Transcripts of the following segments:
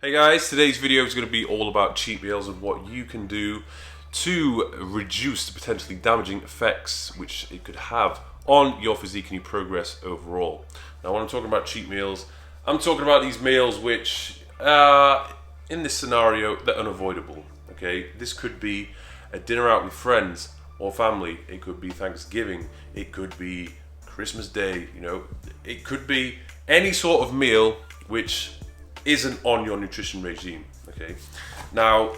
Hey guys, today's video is going to be all about cheat meals and what you can do to reduce the potentially damaging effects which it could have on your physique and your progress overall. Now when I'm talking about cheat meals, I'm talking about these meals which in this scenario they're unavoidable. Okay, this could be a dinner out with friends or family, it could be Thanksgiving, it could be Christmas Day, it could be any sort of meal which isn't on your nutrition regime. Okay, now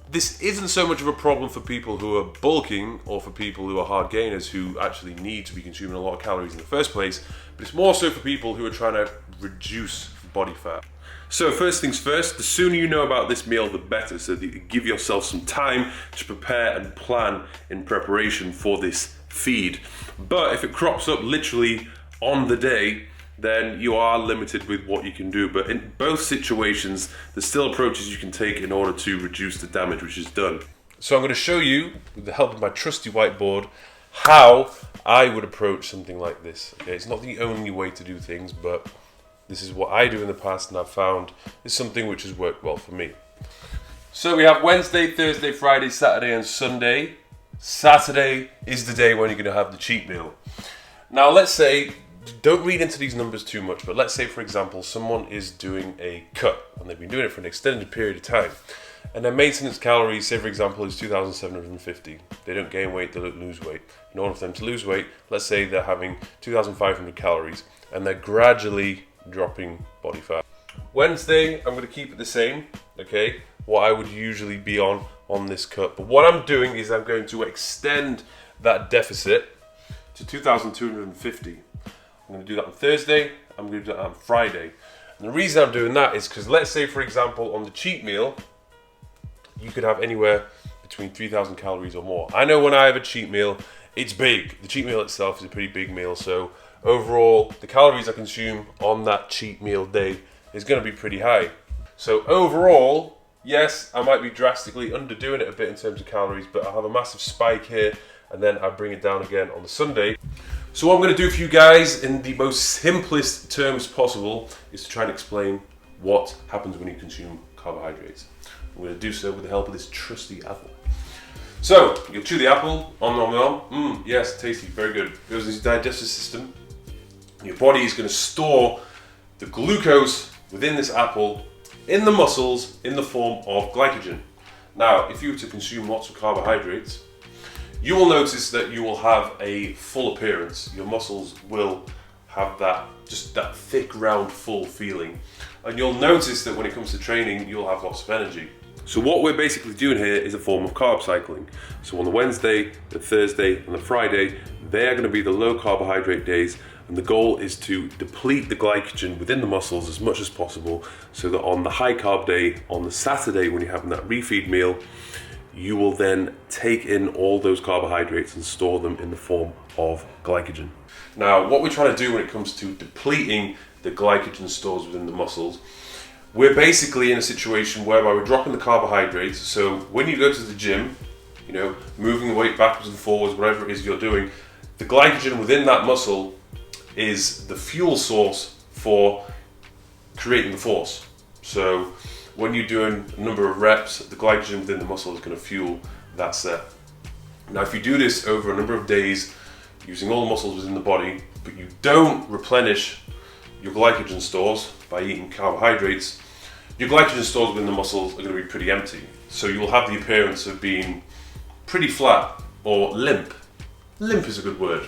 this isn't so much of a problem for people who are bulking or for people who are hard gainers who actually need to be consuming a lot of calories in the first place, but it's more so for people who are trying to reduce body fat. So first things first, the sooner you know about this meal the better, so that you give yourself some time to prepare and plan in preparation for this feed. But if it crops up literally on the day, then you are limited with what you can do. But in both situations, there's still approaches you can take in order to reduce the damage which is done. So I'm going to show you, with the help of my trusty whiteboard, how I would approach something like this. Okay, it's not the only way to do things, but this is what I do in the past and I've found is something which has worked well for me. So we have Wednesday, Thursday, Friday, Saturday and Sunday. Saturday is the day when you're going to have the cheat meal. Now let's say, don't read into these numbers too much, but let's say for example someone is doing a cut and they've been doing it for an extended period of time and their maintenance calories, say for example, is 2,750. They don't gain weight, they don't lose weight. In order for them to lose weight, let's say they're having 2,500 calories and they're gradually dropping body fat. Wednesday, I'm going to keep it the same, okay, what I would usually be on this cut, but what I'm doing is I'm going to extend that deficit to 2,250. I'm going to do that on Thursday, I'm going to do that on Friday. And the reason I'm doing that is because let's say for example on the cheat meal, you could have anywhere between 3,000 calories or more. I know when I have a cheat meal, it's big. The cheat meal itself is a pretty big meal, so overall the calories I consume on that cheat meal day is going to be pretty high. So overall, yes, I might be drastically underdoing it a bit in terms of calories, but I have a massive spike here and then I bring it down again on the Sunday. So what I'm going to do for you guys in the most simplest terms possible is to try and explain what happens when you consume carbohydrates. I'm going to do so with the help of this trusty apple. So you'll chew the apple, yes, tasty, very good. It goes into your digestive system. Your body is going to store the glucose within this apple in the muscles in the form of glycogen. Now, if you were to consume lots of carbohydrates, you will notice that you will have a full appearance. Your muscles will have just that thick, round, full feeling. And you'll notice that when it comes to training, you'll have lots of energy. So what we're basically doing here is a form of carb cycling. So on the Wednesday, the Thursday, and the Friday, they're going to be the low carbohydrate days. And the goal is to deplete the glycogen within the muscles as much as possible so that on the high carb day, on the Saturday when you're having that refeed meal, you will then take in all those carbohydrates and store them in the form of glycogen. Now, what we're trying to do when it comes to depleting the glycogen stores within the muscles, we're basically in a situation whereby we're dropping the carbohydrates. So when you go to the gym, moving the weight backwards and forwards, whatever it is you're doing, the glycogen within that muscle is the fuel source for creating the force. So when you're doing a number of reps, the glycogen within the muscle is going to fuel that set. Now, if you do this over a number of days, using all the muscles within the body, but you don't replenish your glycogen stores by eating carbohydrates, your glycogen stores within the muscles are going to be pretty empty. So you will have the appearance of being pretty flat or limp. Limp is a good word.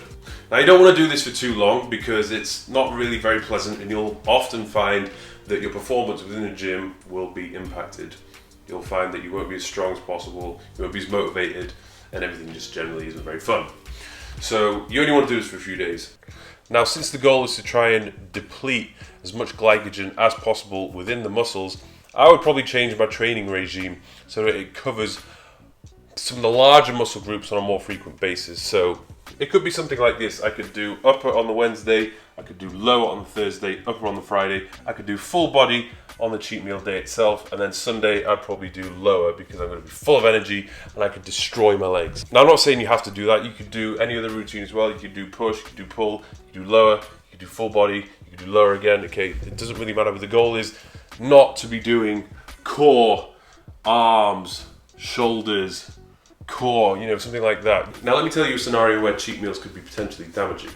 Now, you don't want to do this for too long because it's not really very pleasant and you'll often find that your performance within the gym will be impacted. You'll find that you won't be as strong as possible, you won't be as motivated, and everything just generally isn't very fun. So you only want to do this for a few days. Now, since the goal is to try and deplete as much glycogen as possible within the muscles, I would probably change my training regime so that it covers some of the larger muscle groups on a more frequent basis. So it could be something like this. I could do upper on the Wednesday, I could do lower on the Thursday, upper on the Friday, I could do full body on the cheat meal day itself, and then Sunday I'd probably do lower because I'm going to be full of energy and I could destroy my legs. Now, I'm not saying you have to do that. You could do any other routine as well. You could do push, you could do pull, you could do lower, you could do full body, you could do lower again. Okay, it doesn't really matter, but the goal is not to be doing core, arms, shoulders, core, you know, something like that. Now let me tell you a scenario where cheat meals could be potentially damaging.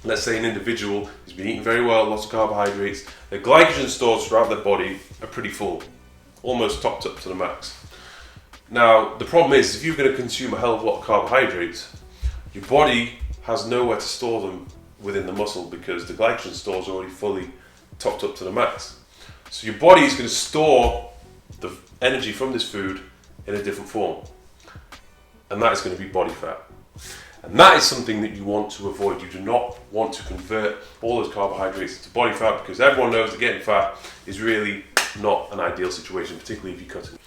Let's say an individual has been eating very well, lots of carbohydrates, their glycogen stores throughout their body are pretty full, almost topped up to the max. Now, the problem is, if you're going to consume a hell of a lot of carbohydrates, your body has nowhere to store them within the muscle because the glycogen stores are already fully topped up to the max. So your body is going to store the energy from this food in a different form. And that is going to be body fat. And that is something that you want to avoid. You do not want to convert all those carbohydrates into body fat because everyone knows that getting fat is really not an ideal situation, particularly if you're cutting.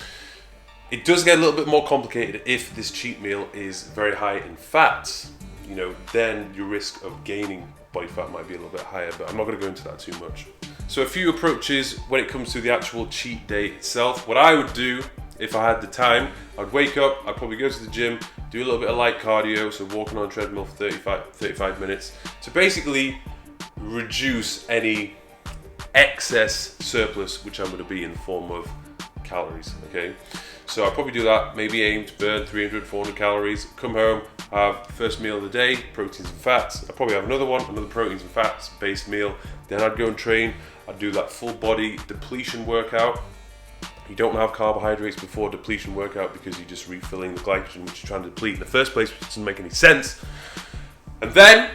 It does get a little bit more complicated if this cheat meal is very high in fats. You know, then your risk of gaining body fat might be a little bit higher, but I'm not going to go into that too much. So a few approaches when it comes to the actual cheat day itself. What I would do if I had the time, I'd wake up, I'd probably go to the gym, do a little bit of light cardio, so walking on a treadmill for 35 minutes, to basically reduce any excess surplus which I'm going to be in the form of calories, okay? So I'll probably do that, maybe aim to burn 300, 400 calories, come home, have first meal of the day, proteins and fats. I'll probably have another one, another proteins and fats based meal. Then I'd go and train. I'd do that full body depletion workout. You don't have carbohydrates before depletion workout because you're just refilling the glycogen which you're trying to deplete in the first place, which doesn't make any sense. And then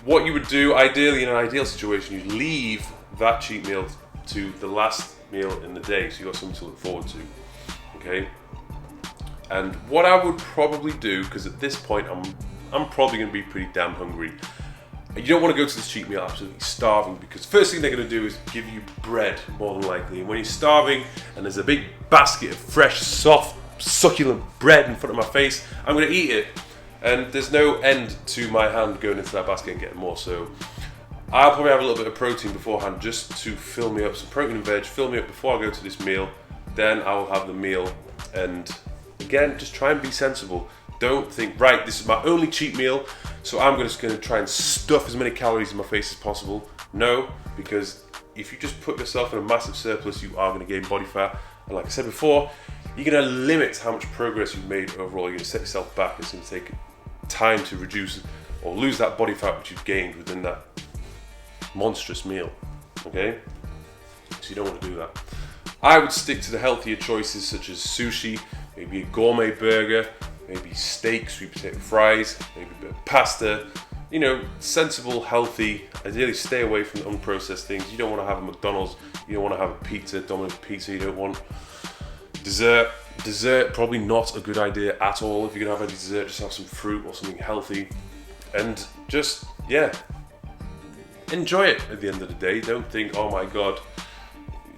what you would do, ideally in an ideal situation, you leave that cheat meal to the last meal in the day, so you've got something to look forward to. Okay, and what I would probably do, because at this point I'm probably going to be pretty damn hungry. You don't want to go to this cheat meal absolutely starving, because the first thing they're going to do is give you bread, more than likely. And when you're starving and there's a big basket of fresh, soft, succulent bread in front of my face, I'm going to eat it. And there's no end to my hand going into that basket and getting more. So I'll probably have a little bit of protein beforehand just to fill me up, some protein and veg, fill me up before I go to this meal. Then I will have the meal, and again, just try and be sensible. Don't think, right, this is my only cheat meal, so I'm just going to try and stuff as many calories in my face as possible. No, because if you just put yourself in a massive surplus, you are going to gain body fat. And like I said before, you're going to limit how much progress you've made overall. You're going to set yourself back. It's going to take time to reduce or lose that body fat which you've gained within that monstrous meal. Okay? So you don't want to do that. I would stick to the healthier choices such as sushi, maybe a gourmet burger, maybe steak, sweet potato fries, maybe a bit of pasta. You know, sensible, healthy. Ideally stay away from the unprocessed things. You don't want to have a McDonald's, you don't want to have a pizza, Domino's pizza, you don't want dessert. Dessert, probably not a good idea at all. If you're going to have any dessert, just have some fruit or something healthy. And just, yeah, enjoy it at the end of the day. Don't think, oh my God,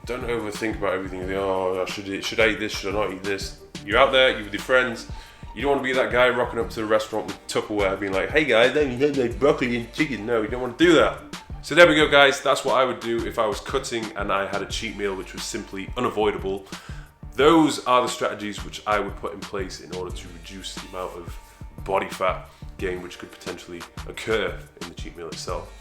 don't overthink about everything. Oh, should I eat this? Should I not eat this? You're out there, you're with your friends. You don't want to be that guy rocking up to the restaurant with Tupperware being like, hey guys, let me have my broccoli and chicken. No, you don't want to do that. So there we go, guys. That's what I would do if I was cutting and I had a cheat meal which was simply unavoidable. Those are the strategies which I would put in place in order to reduce the amount of body fat gain which could potentially occur in the cheat meal itself.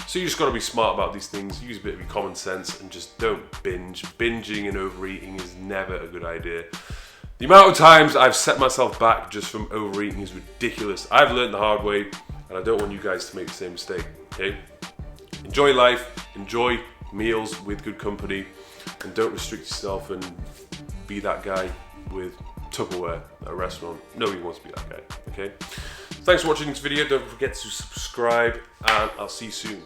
So you just got to be smart about these things, use a bit of your common sense, and just don't binge. Binging and overeating is never a good idea. The amount of times I've set myself back just from overeating is ridiculous. I've learned the hard way, and I don't want you guys to make the same mistake, okay? Enjoy life, enjoy meals with good company, and don't restrict yourself and be that guy with Tupperware at a restaurant. Nobody wants to be that guy, okay? Thanks for watching this video. Don't forget to subscribe, and I'll see you soon.